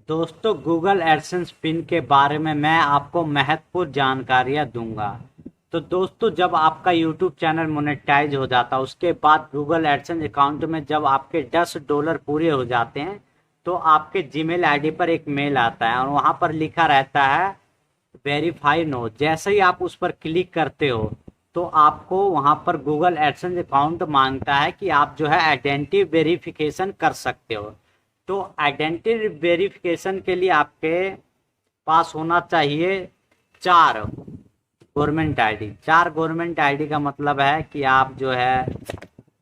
दोस्तों Google AdSense pin के बारे में मैं आपको महत्वपूर्ण जानकारियां दूंगा। तो दोस्तों जब आपका यूट्यूब चैनल मोनेटाइज हो जाता है उसके बाद गूगल एडसेंस अकाउंट में जब आपके $10 पूरे हो जाते हैं तो आपके जीमेल आईडी पर एक मेल आता है और वहां पर लिखा रहता है वेरीफाई नो। जैसे ही आप उस पर क्लिक करते हो तो आपको वहां पर गूगल एडसेंस अकाउंट मांगता है कि आप जो है आइडेंटिटी वेरिफिकेशन कर सकते हो। तो आइडेंटिटी वेरिफिकेशन के लिए आपके पास होना चाहिए 4 गवर्नमेंट आईडी। 4 गवर्नमेंट आईडी का मतलब है कि आप जो है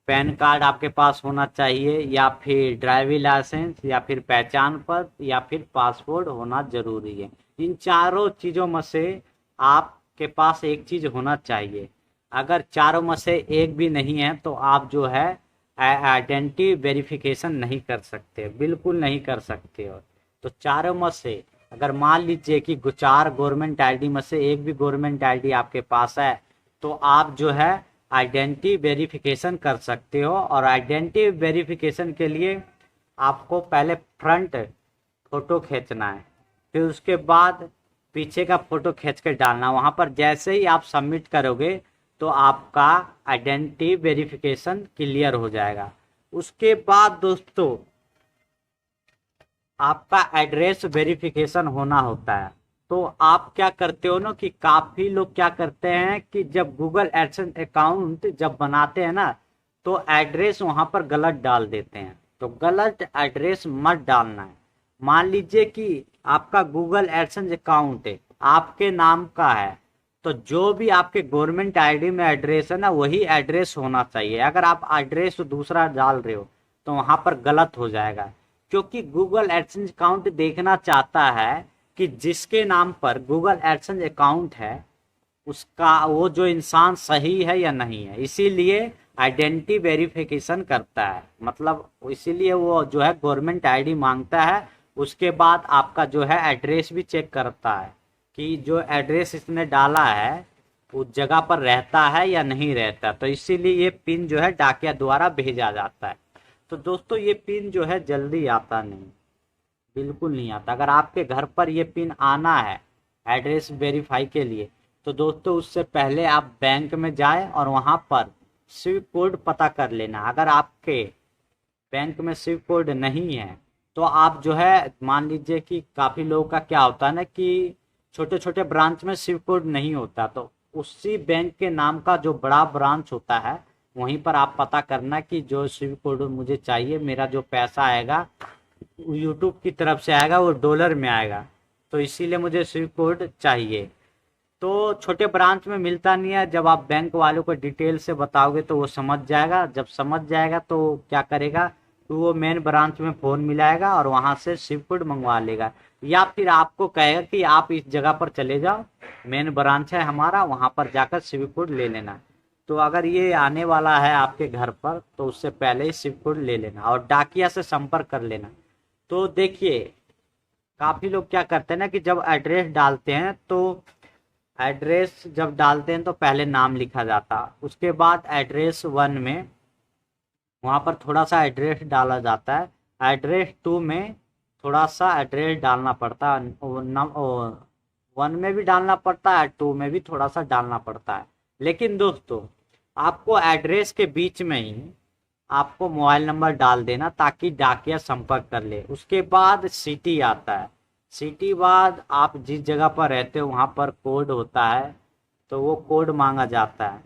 पैन कार्ड आपके पास होना चाहिए या फिर ड्राइविंग लाइसेंस या फिर पहचान पत्र या फिर पासपोर्ट होना जरूरी है। इन चारों चीज़ों में से आपके पास एक चीज़ होना चाहिए। अगर चारों में से एक भी नहीं है तो आप जो है आइडेंटिटी वेरिफिकेशन नहीं कर सकते, बिल्कुल नहीं कर सकते हो। तो चारों में से अगर मान लीजिए कि 4 गवर्नमेंट आईडी में से एक भी गवर्नमेंट आईडी आपके पास है तो आप जो है आइडेंटिटी वेरिफिकेशन कर सकते हो। और आइडेंटिटी वेरिफिकेशन के लिए आपको पहले फ्रंट फोटो खींचना है, फिर उसके बाद पीछे का फोटो खींच कर डालना। वहां पर जैसे ही आप सबमिट करोगे तो आपका आइडेंटिटी वेरिफिकेशन क्लियर हो जाएगा। उसके बाद दोस्तों आपका एड्रेस वेरिफिकेशन होना होता है। तो आप क्या करते हो ना कि काफ़ी लोग क्या करते हैं कि जब गूगल एडसेंस अकाउंट जब बनाते हैं ना तो एड्रेस वहां पर गलत डाल देते हैं। तो गलत एड्रेस मत डालना है। मान लीजिए कि आपका गूगल एडसेंस अकाउंट आपके नाम का है तो जो भी आपके गवर्नमेंट आईडी में एड्रेस है ना वही एड्रेस होना चाहिए। अगर आप एड्रेस दूसरा डाल रहे हो तो वहां पर गलत हो जाएगा, क्योंकि गूगल एडसेंस अकाउंट देखना चाहता है कि जिसके नाम पर गूगल एडसेंस अकाउंट है उसका वो जो इंसान सही है या नहीं है। इसीलिए आइडेंटिटी वेरिफिकेशन करता है, मतलब इसीलिए वो जो है गवर्नमेंट आईडी मांगता है। उसके बाद आपका जो है एड्रेस भी चेक करता है कि जो एड्रेस इसने डाला है उस जगह पर रहता है या नहीं रहता। तो इसीलिए ये पिन जो है डाकिया द्वारा भेजा जाता है। तो दोस्तों ये पिन जो है जल्दी आता नहीं, बिल्कुल नहीं आता। अगर आपके घर पर ये पिन आना है एड्रेस वेरीफाई के लिए तो दोस्तों उससे पहले आप बैंक में जाएं और वहां पर स्विफ्ट कोड पता कर लेना। अगर आपके बैंक में स्विफ्ट कोड नहीं है तो आप जो है मान लीजिए कि काफ़ी लोगों का क्या होता है ना कि छोटे छोटे ब्रांच में स्विफ्ट कोड नहीं होता, तो उसी बैंक के नाम का जो बड़ा ब्रांच होता है वहीं पर आप पता करना कि जो स्विफ्ट कोड मुझे चाहिए, मेरा जो पैसा आएगा यूट्यूब की तरफ से आएगा वो डॉलर में आएगा, तो इसीलिए मुझे स्विफ्ट कोड चाहिए। तो छोटे ब्रांच में मिलता नहीं है। जब आप बैंक वालों को डिटेल से बताओगे तो वो समझ जाएगा। जब समझ जाएगा तो क्या करेगा तो वो मेन ब्रांच में फ़ोन मिलाएगा और वहाँ से स्विफ्ट कोड मंगवा लेगा, या फिर आपको कहेगा कि आप इस जगह पर चले जाओ, मेन ब्रांच है हमारा, वहाँ पर जाकर स्विफ्ट कोड ले लेना। तो अगर ये आने वाला है आपके घर पर तो उससे पहले ही स्विफ्ट कोड ले लेना और डाकिया से संपर्क कर लेना। तो देखिए काफ़ी लोग क्या करते हैं ना कि जब एड्रेस डालते हैं तो एड्रेस जब डालते हैं तो पहले नाम लिखा जाता, उसके बाद एड्रेस 1 में वहाँ पर थोड़ा सा एड्रेस डाला जाता है, एड्रेस 2 में थोड़ा सा एड्रेस डालना पड़ता है, 1 में भी डालना पड़ता है, 2 में भी थोड़ा सा डालना पड़ता है। लेकिन दोस्तों आपको एड्रेस के बीच में ही आपको मोबाइल नंबर डाल देना ताकि डाकिया संपर्क कर ले। उसके बाद सिटी आता है, सिटी बाद आप जिस जगह पर रहते हो वहाँ पर कोड होता है, तो वो कोड मांगा जाता है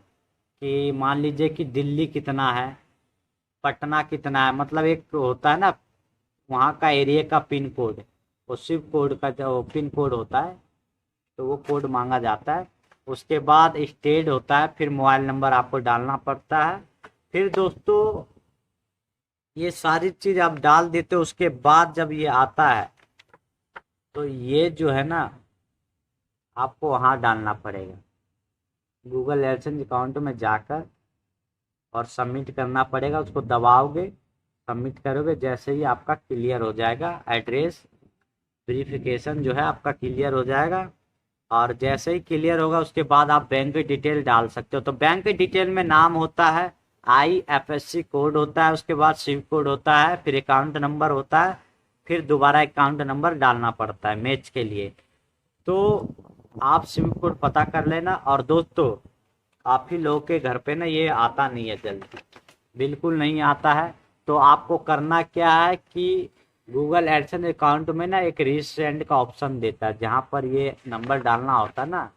कि मान लीजिए कि दिल्ली कितना है, पटना कितना है, मतलब एक होता है ना वहाँ का एरिया का पिन कोड, वो सिर्फ कोड का जो पिन कोड होता है तो वो कोड मांगा जाता है। उसके बाद स्टेट होता है, फिर मोबाइल नंबर आपको डालना पड़ता है। फिर दोस्तों ये सारी चीज़ आप डाल देते हो। उसके बाद जब ये आता है तो ये जो है ना आपको वहाँ डालना पड़ेगा गूगल एडसेंस अकाउंट में जाकर और सबमिट करना पड़ेगा। उसको दबाओगे, सबमिट करोगे, जैसे ही आपका क्लियर हो जाएगा एड्रेस वेरिफिकेशन जो है आपका क्लियर हो जाएगा। और जैसे ही क्लियर होगा उसके बाद आप बैंक की डिटेल डाल सकते हो। तो बैंक की डिटेल में नाम होता है, IFSC कोड होता है, उसके बाद स्विफ्ट कोड होता है, फिर अकाउंट नंबर होता है, फिर दोबारा अकाउंट नंबर डालना पड़ता है मैच के लिए। तो आप सिम कोड पता कर लेना। और दोस्तों, काफ़ी लोगों के घर पे ना ये आता नहीं है जल्दी, बिल्कुल नहीं आता है। तो आपको करना क्या है कि गूगल एडसेंस अकाउंट में ना एक रीसेंड का ऑप्शन देता है, जहाँ पर ये नंबर डालना होता है ना,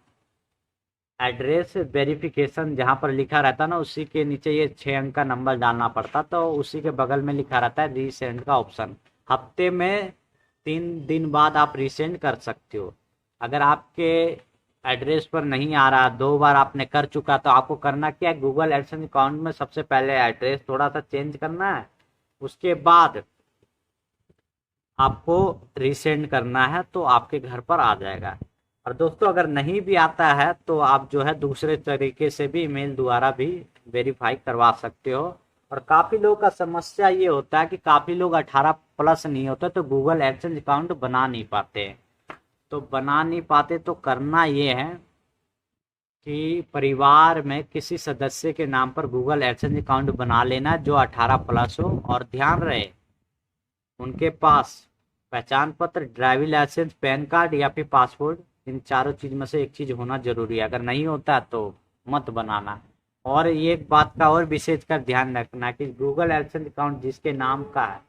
एड्रेस वेरिफिकेशन जहाँ पर लिखा रहता है ना, उसी के नीचे ये 6 अंक का नंबर डालना पड़ता। तो उसी के बगल में लिखा रहता है रीसेंड का ऑप्शन। हफ्ते में 3 दिन बाद आप रीसेंड कर सकते हो। अगर आपके एड्रेस पर नहीं आ रहा, 2 बार आपने कर चुका, तो आपको करना क्या है, गूगल एडसेंस अकाउंट में सबसे पहले एड्रेस थोड़ा सा चेंज करना है, उसके बाद आपको रीसेंड करना है, तो आपके घर पर आ जाएगा। और दोस्तों, अगर नहीं भी आता है तो आप जो है दूसरे तरीके से भी ईमेल द्वारा भी वेरीफाई करवा सकते हो। और काफ़ी लोगों का समस्या ये होता है कि काफ़ी लोग 18+ नहीं होते, तो गूगल एडसेंस अकाउंट बना नहीं पाते हैं। तो बना नहीं पाते तो करना ये है कि परिवार में किसी सदस्य के नाम पर गूगल एडसेंस अकाउंट बना लेना जो 18+ हो। और ध्यान रहे, उनके पास पहचान पत्र, ड्राइविंग लाइसेंस, पैन कार्ड या फिर पासपोर्ट, इन चारों चीज़ में से एक चीज़ होना जरूरी है। अगर नहीं होता तो मत बनाना। और ये एक बात का और विशेष कर ध्यान रखना कि गूगल एडसेंस अकाउंट जिसके नाम का है,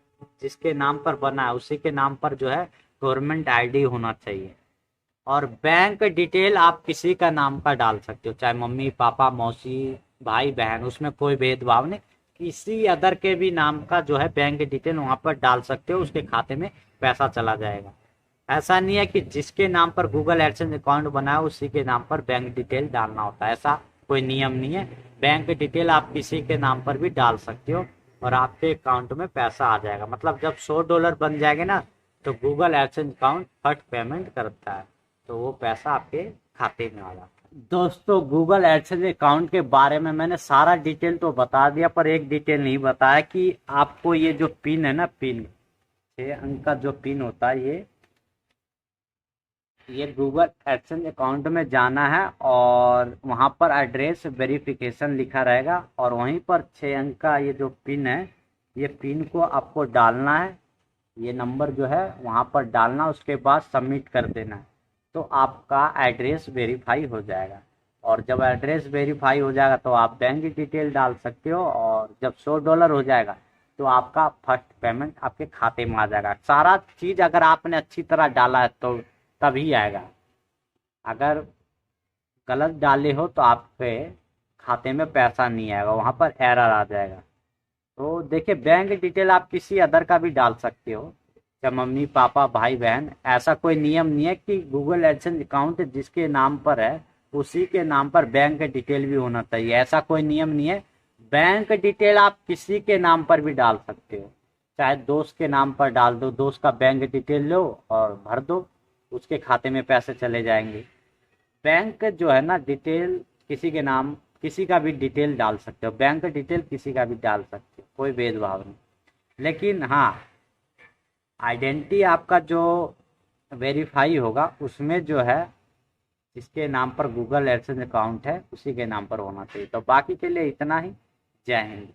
जिसके नाम पर बना है, उसी के नाम पर जो है गवर्नमेंट आईडी होना चाहिए। और बैंक डिटेल आप किसी का नाम का डाल सकते हो, चाहे मम्मी पापा मौसी भाई बहन, उसमें कोई भेदभाव नहीं। किसी अदर के भी नाम का जो है बैंक डिटेल वहाँ पर डाल सकते हो, उसके खाते में पैसा चला जाएगा। ऐसा नहीं है कि जिसके नाम पर गूगल एडसेंस अकाउंट बना है उसी के नाम पर बैंक डिटेल डालना होता है, ऐसा कोई नियम नहीं है। बैंक डिटेल आप किसी के नाम पर भी डाल सकते हो और आपके अकाउंट में पैसा आ जाएगा। मतलब जब $100 बन जाएंगे ना, तो गूगल एडसेंस अकाउंट फट पेमेंट करता है, तो वो पैसा आपके खाते में आ जाता है। दोस्तों, गूगल एडसेंस अकाउंट के बारे में मैंने सारा डिटेल तो बता दिया, पर एक डिटेल नहीं बताया कि आपको ये जो पिन है ना, पिन 6 अंक का जो पिन होता है, ये गूगल एडसेंस अकाउंट में जाना है और वहाँ पर एड्रेस वेरिफिकेशन लिखा रहेगा और वहीं पर 6 अंक का ये जो पिन है, ये पिन को आपको डालना है। ये नंबर जो है वहाँ पर डालना, उसके बाद सबमिट कर देना है, तो आपका एड्रेस वेरीफाई हो जाएगा। और जब एड्रेस वेरीफाई हो जाएगा तो आप बैंक डिटेल डाल सकते हो, और जब $100 हो जाएगा तो आपका फर्स्ट पेमेंट आपके खाते में आ जाएगा। सारा चीज़ अगर आपने अच्छी तरह डाला है तो तभी आएगा। अगर गलत डाले हो तो आपके खाते में पैसा नहीं आएगा, वहाँ पर एरर आ जाएगा। तो देखिए, बैंक डिटेल आप किसी अदर का भी डाल सकते हो, चाहे मम्मी पापा भाई बहन, ऐसा कोई नियम नहीं है कि गूगल एडसेंस अकाउंट जिसके नाम पर है उसी के नाम पर बैंक डिटेल भी होना चाहिए, ऐसा कोई नियम नहीं है। बैंक डिटेल आप किसी के नाम पर भी डाल सकते हो, चाहे दोस्त के नाम पर डाल दो, दोस्त का बैंक डिटेल लो और भर दो, उसके खाते में पैसे चले जाएंगे। बैंक जो है ना, डिटेल किसी के नाम, किसी का भी डिटेल डाल सकते हो, बैंक डिटेल किसी का भी डाल सकते हो, कोई भेदभाव नहीं। लेकिन हाँ, आइडेंटिटी आपका जो वेरीफाई होगा उसमें जो है जिसके नाम पर गूगल एडसेंस अकाउंट है उसी के नाम पर होना चाहिए। तो बाकी के लिए इतना ही। जय हिंद।